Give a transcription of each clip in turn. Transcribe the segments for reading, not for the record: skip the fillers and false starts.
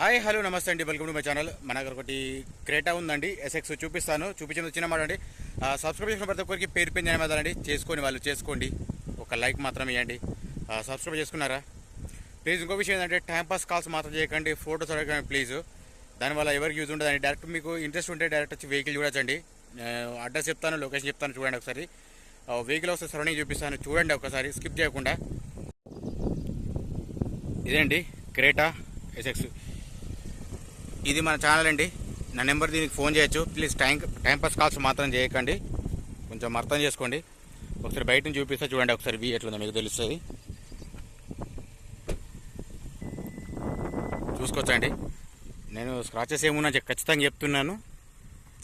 Hi hello నమస్తే అండి, welcome to my channel. మన దగ్గర ఒకటి క్రేటా ఉందండి, ఎస్ఎక్స్ చూపించిన చిన్న మాట అండి. సబ్స్క్రైబ్ చేసిన ప్రతి ఒక్కరికి పేరు పెన్ చేయమదండి, వాళ్ళు చేసుకోండి. ఒక లైక్ మాత్రం ఇవ్వండి. సబ్స్క్రైబ్ చేసుకున్నారా ప్లీజ్. ఇంకో విషయం ఏంటంటే టైంపాస్ కాల్స్ మాత్రం చేయకండి, ఫోటోస్ అడగండి ప్లీజ్. దానివల్ల ఎవరికి యూజ్ ఉండదండి. డైరెక్ట్ మీకు ఇంట్రెస్ట్ ఉంటే డైరెక్ట్ వచ్చి వెహికల్ చూడొచ్చండి. అడ్రస్ చెప్తాను, లొకేషన్ చెప్తాను, చూడండి ఒకసారి. వెహికల్ వస్తే సరౌండింగ్ చూపిస్తాను, చూడండి ఒకసారి స్కిప్ చేయకుండా. ఇదేంటి క్రేటా ఎస్ఎక్స్, ఇది మన ఛానల్ అండి. నా నెంబర్ దీనికి ఫోన్ చేయొచ్చు. ప్లీజ్ టైంపాస్ కాల్స్ మాత్రం చేయకండి, కొంచెం అర్థం చేసుకోండి. ఒకసారి బయట నుంచి చూపిస్తే చూడండి ఒకసారి, వీ ఎట్లుందో మీకు తెలుస్తుంది, చూసుకోవచ్చండి. నేను స్క్రాచెస్ ఏమున్నా ఖచ్చితంగా చెప్తున్నాను,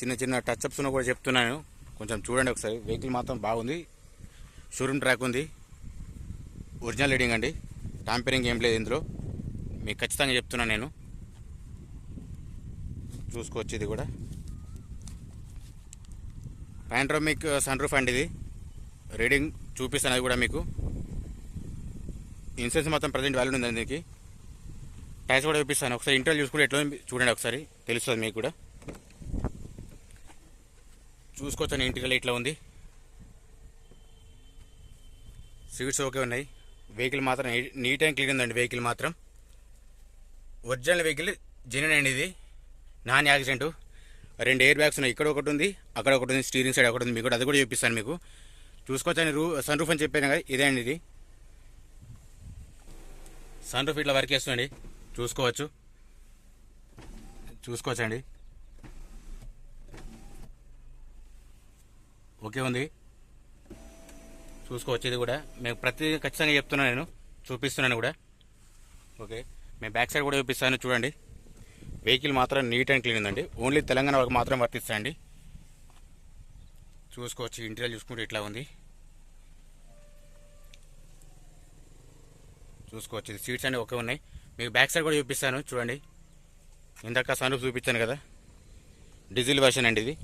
చిన్న చిన్న టచ్అప్స్ కూడా చెప్తున్నాను. కొంచెం చూడండి ఒకసారి. వెహికల్ మాత్రం బాగుంది, షోరూమ్ ట్రాక్ ఉంది, ఒరిజినల్ రీడింగ్ అండి, టాంపరింగ్ ఏం లేదు ఇందులో, మీకు ఖచ్చితంగా చెప్తున్నాను నేను. చూసుకోవచ్చు. ఇది కూడా పాండ్రోమిక్ సన్ రూఫ్ అండి, ఇది రీడింగ్ చూపిస్తాను. అది కూడా మీకు ఇన్సూరెన్స్ మొత్తం ప్రజెంట్ వాల్యూ ఉందండి దీనికి. టైర్స్ కూడా చూపిస్తాను ఒకసారి. ఇంటర్వ్యూ చూసుకుంటే ఎట్లా చూడండి ఒకసారి, తెలుస్తుంది మీకు కూడా. చూసుకోవచ్చు. ఇంటీరియర్ ఇట్లా ఉంది, సీట్స్ ఓకే ఉన్నాయి. వెహికల్ మాత్రం నీట్ అండ్ క్లీన్ ఉందండి. వెహికల్ మాత్రం ఒరిజినల్ వెహికల్, జెన్యూన్ అండి ఇది, నాన్ యాక్సిడెంట్. 2 ఎయిర్ బ్యాగ్స్ ఉన్నాయి, ఇక్కడ ఒకటి ఉంది, అక్కడ ఒకటి ఉంది, స్టీరింగ్ సైడ్ ఒకటి ఉంది. మీకు కూడా అది కూడా చూపిస్తాను మీకు. చూసుకోవచ్చని సన్ రూఫ్ అని చెప్పాను కదా, ఇదే అండి ఇది. సన్ రూఫ్ ఇట్లా వర్క్ చేస్తుందండి, చూసుకోవచ్చండి. ఓకే ఉంది, చూసుకోవచ్చు. ఇది కూడా మేము ప్రతి ఖచ్చితంగా చెప్తున్నాను, నేను చూపిస్తున్నాను కూడా. ఓకే, మేము బ్యాక్ సైడ్ కూడా చూపిస్తాను చూడండి. వెహికల్ మాత్రం నీట్ అండ్ క్లీన్ ఉందండి, ఓన్లీ తెలంగాణ వాళ్ళకి మాత్రం వర్తిస్తాయండి. చూసుకోవచ్చు. ఇంటీరియర్ చూసుకుంటే ఇట్లా ఉంది, చూసుకోవచ్చు. ఇది సీట్స్ అన్నీ ఓకే ఉన్నాయి. మీకు బ్యాక్ సైడ్ కూడా చూపిస్తాను చూడండి. ఇందాక సన్ రూఫ్ చూపించాను కదా, డీజిల్ వర్షన్ అండి ఇది,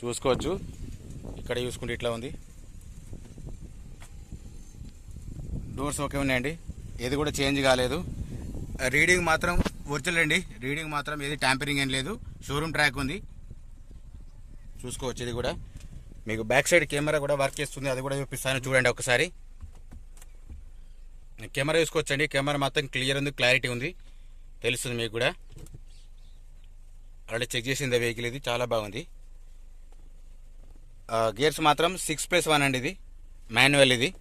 చూసుకోవచ్చు. ఇక్కడ చూసుకుంటే ఇట్లా ఉంది. డోర్స్ ఓకే ఉన్నాయండి, ఏది కూడా చేంజ్ కాలేదు. రీడింగ్ మాత్రం ఒరిజినల్ అండి, రీడింగ్ మాత్రం ఏది ట్యాంపరింగ్ ఏం లేదు, షోరూమ్ ట్రాక్ ఉంది, చూసుకోవచ్చు. ఇది కూడా మీకు బ్యాక్ సైడ్ కెమెరా కూడా వర్క్ చేస్తుంది, అది కూడా చూపిస్తాను చూడండి ఒకసారి. కెమెరా చూసుకోవచ్చండి, కెమెరా మొత్తం క్లియర్ ఉంది, క్లారిటీ ఉంది, తెలుస్తుంది మీకు కూడా. ఆల్రెడీ చెక్ చేసింది వెహికల్, ఇది చాలా బాగుంది. గేర్స్ మాత్రం 6+1 అండి, ఇది మాన్యువల్. ఇది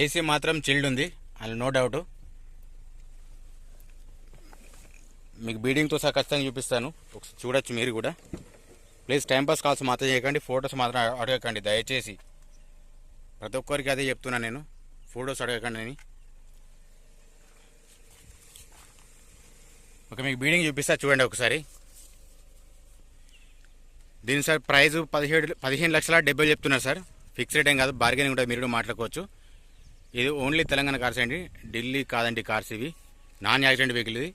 ఏసీ మాత్రం చిల్డ్ ఉంది, అది నో డౌట్. మీకు బీడింగ్తో సహా ఖచ్చితంగా చూపిస్తాను, ఒకసారి చూడొచ్చు మీరు కూడా. ప్లీజ్ టైంపాస్ కాల్స్ మాత్రం చేయకండి, ఫొటోస్ మాత్రం అడగకండి దయచేసి. ప్రతి ఒక్కరికి అదే చెప్తున్నాను నేను, ఫొటోస్ అడగకండి అని. ఓకే, మీకు బీడింగ్ చూపిస్తా చూడండి ఒకసారి. దీని సార్ ప్రైస్ 15,70,000 చెప్తున్నారు సార్, ఫిక్స్ రేట్ ఏం కాదు, బార్గెనింగ్ కూడా మీరు మాట్లాడుకోవచ్చు. ఇది ఓన్లీ తెలంగాణ కార్స్ అండి, ఢిల్లీ కాదండి కార్స్ ఇవి, నాన్ యాక్సిడెంట్ వెహికల్ ఇది,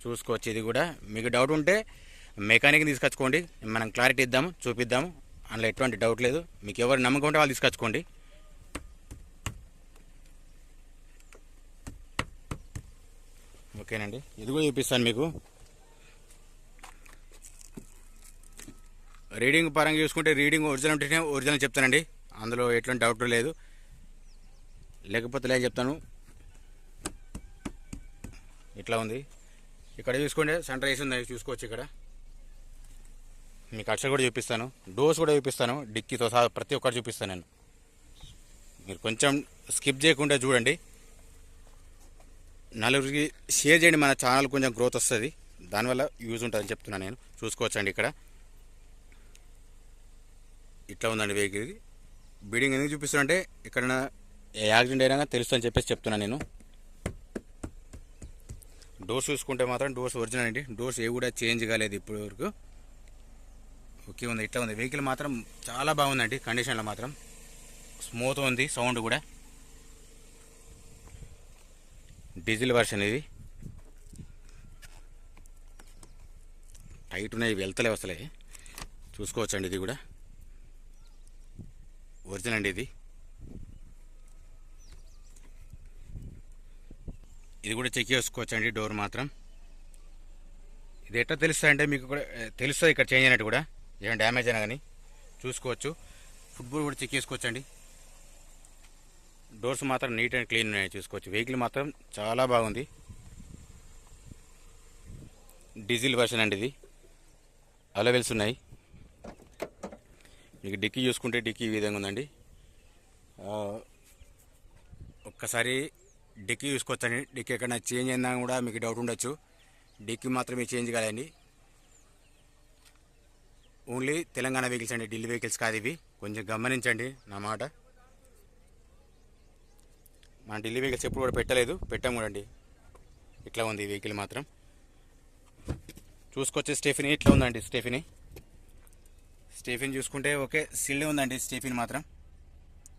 చూసుకోవచ్చు. ఇది కూడా మీకు డౌట్ ఉంటే మెకానిక్ని తీసుకొచ్చుకోండి, మనం క్లారిటీ ఇద్దాము, చూపిద్దాము, అందులో ఎటువంటి డౌట్ లేదు. మీకు ఎవరు నమ్మకం ఉంటే వాళ్ళు తీసుకొచ్చుకోండి. ఓకేనండి, ఇది కూడా చూపిస్తాను మీకు. రీడింగ్ పరంగా చూసుకుంటే రీడింగ్ ఒరిజినల్ ఉంటేనే ఒరిజినల్ చెప్తానండి, అందులో ఎటువంటి డౌట్ లేదు, లేకపోతే లేదు చెప్తాను. ఇట్లా ఉంది. ఇక్కడ చూసుకోండి, సెంటర్ వేసి ఉంది, చూసుకోవచ్చు. ఇక్కడ మీకు అక్షర కూడా చూపిస్తాను, డోర్స్ కూడా చూపిస్తాను, డిక్కీతో సహా ప్రతి ఒక్కటి చూపిస్తాను నేను. మీరు కొంచెం స్కిప్ చేయకుండా చూడండి, నలుగురికి షేర్ చేయండి, మన ఛానల్ కొంచెం గ్రోత్ వస్తుంది, దానివల్ల యూజ్ ఉంటుందని చెప్తున్నాను నేను. చూసుకోవచ్చండి. ఇక్కడ ఇట్లా ఉందండి వెహికల్. ఇది బీడింగ్ ఎందుకు చూపిస్తున్నా, ఇక్కడ యాక్సిడెంట్ అయినా తెలుస్తుందని చెప్పేసి చెప్తున్నాను నేను. డోర్స్ చూసుకుంటే మాత్రం డోర్స్ ఒరిజినల్ అండి, డోర్స్ ఏ కూడా చేంజ్ కాలేదు ఇప్పటి వరకు. ఓకే ఉంది, ఇట్లా ఉంది. వెహికల్ మాత్రం చాలా బాగుందండి, కండిషన్లో మాత్రం స్మూత్ ఉంది, సౌండ్ కూడా. డీజిల్ వర్షన్ ఇది, టైట్ ఉన్నాయి, వెళ్తలే వస్తలే, చూసుకోవచ్చండి. ఇది కూడా ఒరిజినల్ అండి ఇది. ఇది కూడా చెక్ చేసుకోవచ్చు అండి. డోర్ మాత్రం ఇది ఎట్లా తెలుస్తుంది అంటే మీకు కూడా తెలుస్తుంది ఇక్కడ చేంజ్ అయినట్టు కూడా, ఏమైనా డ్యామేజ్ అయినా కానీ చూసుకోవచ్చు. ఫుట్బాల్ కూడా చెక్ చేసుకోవచ్చు అండి. డోర్స్ మాత్రం నీట్ అండ్ క్లీన్ ఉన్నాయి చూసుకోవచ్చు. వెహికల్ మాత్రం చాలా బాగుంది. డీజిల్ వర్షన్ అండి ఇది. అలవెల్స్ ఉన్నాయి. మీకు డిక్కీ చూసుకుంటే డిక్కీ ఈ విధంగా ఉందండి. ఒక్కసారి డిక్కీ చూసుకోవచ్చండి. డిక్కీ ఎక్కడైనా చేంజ్ అయినా కూడా మీకు డౌట్ ఉండొచ్చు. డిక్కీ మాత్రమే చేంజ్ కాదండి. ఓన్లీ తెలంగాణ వెహికల్స్ అండి, ఢిల్లీ వెహికల్స్ కాదు ఇవి. కొంచెం గమనించండి నా మాట. మన ఢిల్లీ వెహికల్స్ ఎప్పుడు కూడా పెట్టాం కూడా అండి. ఇట్లా ఉంది వెహికల్ మాత్రం చూసుకోవచ్చు. స్టెఫినీ ఇట్లా ఉందండి. స్టెఫిన్ చూసుకుంటే ఓకే సిల్డ్ ఉందండి. స్టెఫిన్ మాత్రం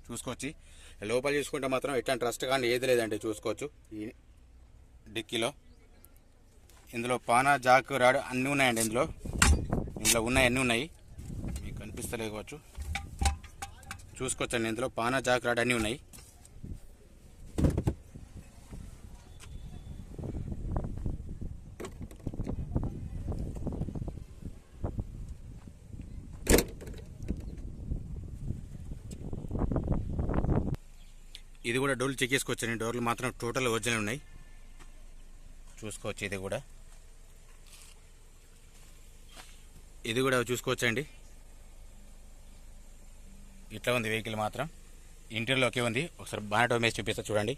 చూసుకోవచ్చు. లోపల చూసుకుంటే మాత్రం ఎట్లాంటి రస్ట్ కానీ ఏది లేదండి. చూసుకోవచ్చు ఈ డిక్కీలో. ఇందులో పానా జాక్ రాడ్ అన్నీ ఉన్నాయండి. ఇందులో ఉన్నాయి, అన్నీ ఉన్నాయి. మీకు కనిపిస్తలేదు కావచ్చు. చూసుకోవచ్చండి. ఇందులో పానా జాక్ రాడ్ అన్నీ ఉన్నాయి. ఇది కూడా డోర్లు చెక్ చేసుకోవచ్చండి. డోర్లు మాత్రం టోటల్ ఒరిజినల్ ఉన్నాయి. చూసుకోవచ్చు. ఇది కూడా చూసుకోవచ్చండి. ఇట్లా ఉంది వెహికల్ మాత్రం. ఇంటీరియర్లో ఒకే ఉంది. ఒకసారి బానెట్ ఓపెన్ చేసి చూపిస్తాను చూడండి.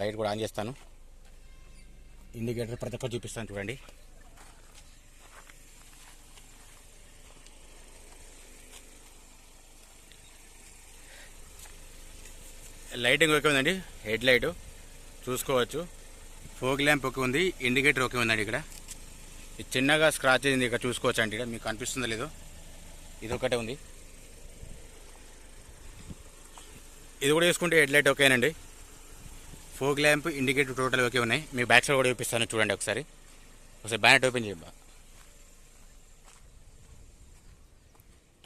లైట్ కూడా ఆన్ చేస్తాను. ఇండికేటర్ ప్రతి ఒక్కరు చూపిస్తాను చూడండి. లైటింగ్ ఓకే ఉందండి. హెడ్ లైట్ చూసుకోవచ్చు. ఫోగ్ ల్యాంప్ ఓకే ఉంది. ఇండికేటర్ ఓకే ఉందండి. ఇక్కడ చిన్నగా స్క్రాచ్ అయింది. ఇక్కడ చూసుకోవచ్చు అండి. ఇక్కడ మీకు కనిపిస్తుందో లేదో, ఇది ఒకటే ఉంది. ఇది కూడా చూసుకుంటే హెడ్ లైట్ ఓకేనండి. Fog lamp, indicator total okay ఉన్నాయి. మీకు బ్యాక్ సైడ్ కూడా చూపిస్తాను చూడండి. ఒకసారి బ్యానెట్ ఓపెన్ చేయ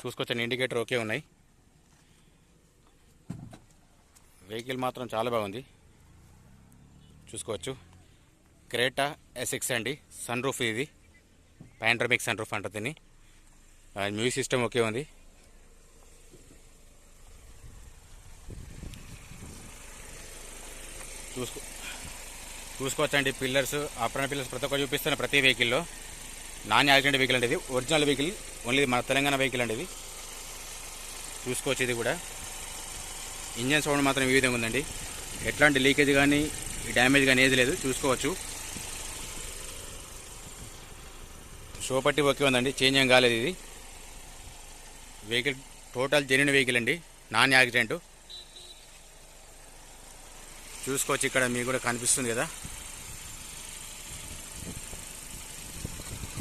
చూసుకోవచ్చండి. ఇండికేటర్ ఓకే ఉన్నాయి. వెహికల్ మాత్రం చాలా బాగుంది. చూసుకోవచ్చు. క్రేటా SX అండి. సన్ రూఫ్ ఇది. పాండ్రమిక్ సన్ రూఫ్ అంటారు దీన్ని. మ్యూజిక్ సిస్టమ్ ఓకే ఉంది. చూసుకోవచ్చండి. పిల్లర్స్, ఆపరణ పిల్లర్స్ ప్రతి ఒక్కరు చూపిస్తాను ప్రతి వెహికల్లో. నాన్ యాక్సిడెంట్ వెహికల్ అండి ఇది. ఒరిజినల్ వెహికల్, ఓన్లీ మన తెలంగాణ వెహికల్ అండి ఇది. చూసుకోవచ్చు. ఇది కూడా ఇంజన్ సౌండ్ మాత్రం ఈ విధంగా ఉందండి. ఎట్లాంటి లీకేజ్ కానీ డ్యామేజ్ కానీ ఏది లేదు. చూసుకోవచ్చు. షో పట్టి ఓకే ఉందండి. చేంజ్ ఏం కాలేదు. ఇది వెహికల్ టోటల్ జెన్యూన్ వెహికల్ అండి, నాన్ యాక్సిడెంట్. చూసుకోవచ్చు. ఇక్కడ మీకు కూడా కనిపిస్తుంది కదా.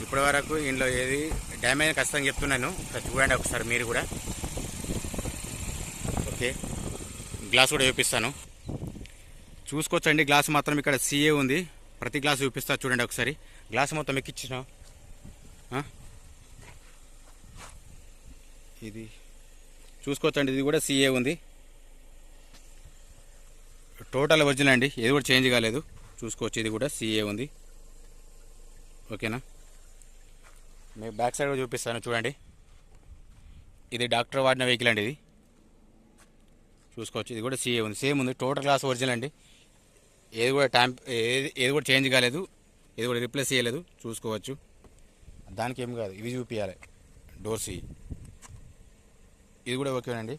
ఇప్పటి వరకు ఇందులో ఏది డ్యామేజ్ ఖచ్చితంగా చెప్తున్నాను. చూడండి ఒకసారి మీరు కూడా. ఓకే, గ్లాస్ కూడా చూపిస్తాను. చూసుకోవచ్చండి. గ్లాస్ మాత్రం ఇక్కడ CA ఉంది. ప్రతి గ్లాస్ చూపిస్తా చూడండి ఒకసారి. గ్లాస్ మొత్తం ఎక్కించిన ఇది చూసుకోవచ్చండి. ఇది కూడా CA ఉంది. టోటల్ ఒరిజినల్ అండి. ఏది కూడా చేంజ్ కాలేదు. చూసుకోవచ్చు. ఇది కూడా CA ఉంది. ఓకేనా. మీకు బ్యాక్ సైడ్ కూడా చూపిస్తాను చూడండి. ఇది డాక్టర్ వాడిన వెహికల్ అండి ఇది. చూసుకోవచ్చు. ఇది కూడా CA ఉంది. సేమ్ ఉంది. టోటల్ గ్లాస్ ఒరిజినల్ అండి. ఏది కూడా ఏది కూడా చేంజ్ కాలేదు. ఏది కూడా రిప్లేస్ చేయలేదు. చూసుకోవచ్చు. దానికి ఏం కాదు. ఇవి చూపించాలి డోర్స్. ఇది కూడా ఓకేనండి.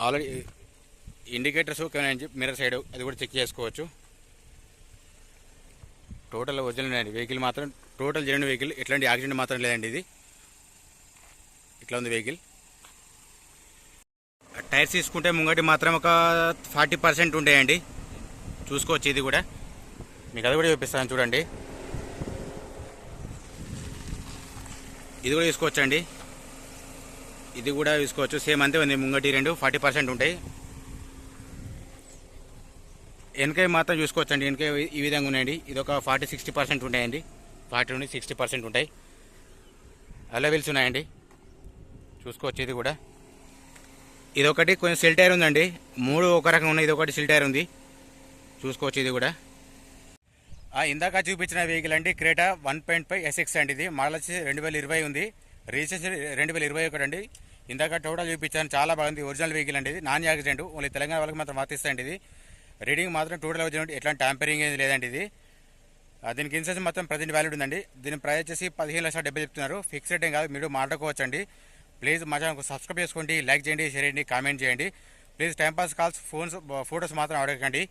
ఆల్రెడీ ఇండికేటర్స్ ఓకేనండి. మిర్రర్ సైడ్ అది కూడా చెక్ చేసుకోవచ్చు. టోటల్ ఒరిజినల్ అండి. వెహికల్ మాత్రం టోటల్ జెన్యూన్ వెహికల్. ఎట్లాంటి యాక్సిడెంట్ మాత్రం లేదండి. ఇది ఇట్లా ఉంది వెహికల్. టైర్స్ తీసుకుంటే ముంగటి మాత్రం ఒక 40% ఉంటాయండి. చూసుకోవచ్చు. ఇది కూడా మీకు అది కూడా చూపిస్తాను చూడండి. ఇది కూడా చూసుకోవచ్చండి. ఇది కూడా చూసుకోవచ్చు. సేమ్ అంతే ఉంది. ముంగటి రెండు 40% ఉంటాయి. వెనక మాత్రం చూసుకోవచ్చండి. వెనక ఈ విధంగా ఉన్నాయండి. ఇది ఒక 40-60% ఉంటాయండి. 40 నుండి 60% ఉంటాయి. అలవెల్స్ ఉన్నాయండి. చూసుకోవచ్చు. ఇది కూడా ఇది ఒకటి కొంచెం సెల్ టైర్ ఉందండి. 3 ఒక రకంగా ఉన్నాయి. ఇది ఒకటి సెల్ టైర్ ఉంది. చూసుకోవచ్చు ఇది కూడా. ఇందాక చూపించిన వెహికల్ అండి క్రేటా 1.5 ఎస్ఎక్స్ అండి. ఇది మోడల్ వచ్చి 2020 ఉంది, రిజిస్ట్రేషన్ 2021 అండి. ఇందాక టోటల్ చూపించాను, చాలా బాగుంది. ఒరిజినల్ వెహికల్ అండి ఇది, నాన్ యాక్సిడెంట్, ఓన్లీ తెలంగాణ వాళ్ళకి మాత్రం వర్తిస్తాయండి. ఇది రీడింగ్ మాత్రం టోటల్ ఒరిజినల్, ఎట్లాంటి ట్యాంపరింగ్ ఏది లేదండి. ఇది దీనికి ఇన్సూరెన్స్ మొత్తం ప్రజెంట్ వ్యాలిడ్ ఉందండి. దీని ప్రైస్ వచ్చేసి 15,70,000 చెప్తున్నారు. ఫిక్స్ రేట్ ఏం కాదు, మీరు మాట్లాడుకోవచ్చండి. ప్లీజ్ మా ఛానల్ సబ్స్క్రైబ్ చేసుకోండి, లైక్ చేయండి, షేర్ చేయండి, కామెంట్ చేయండి. ప్లీజ్ టైంపాస్ కాల్స్, ఫోటోస్ మాత్రం అడగకండి.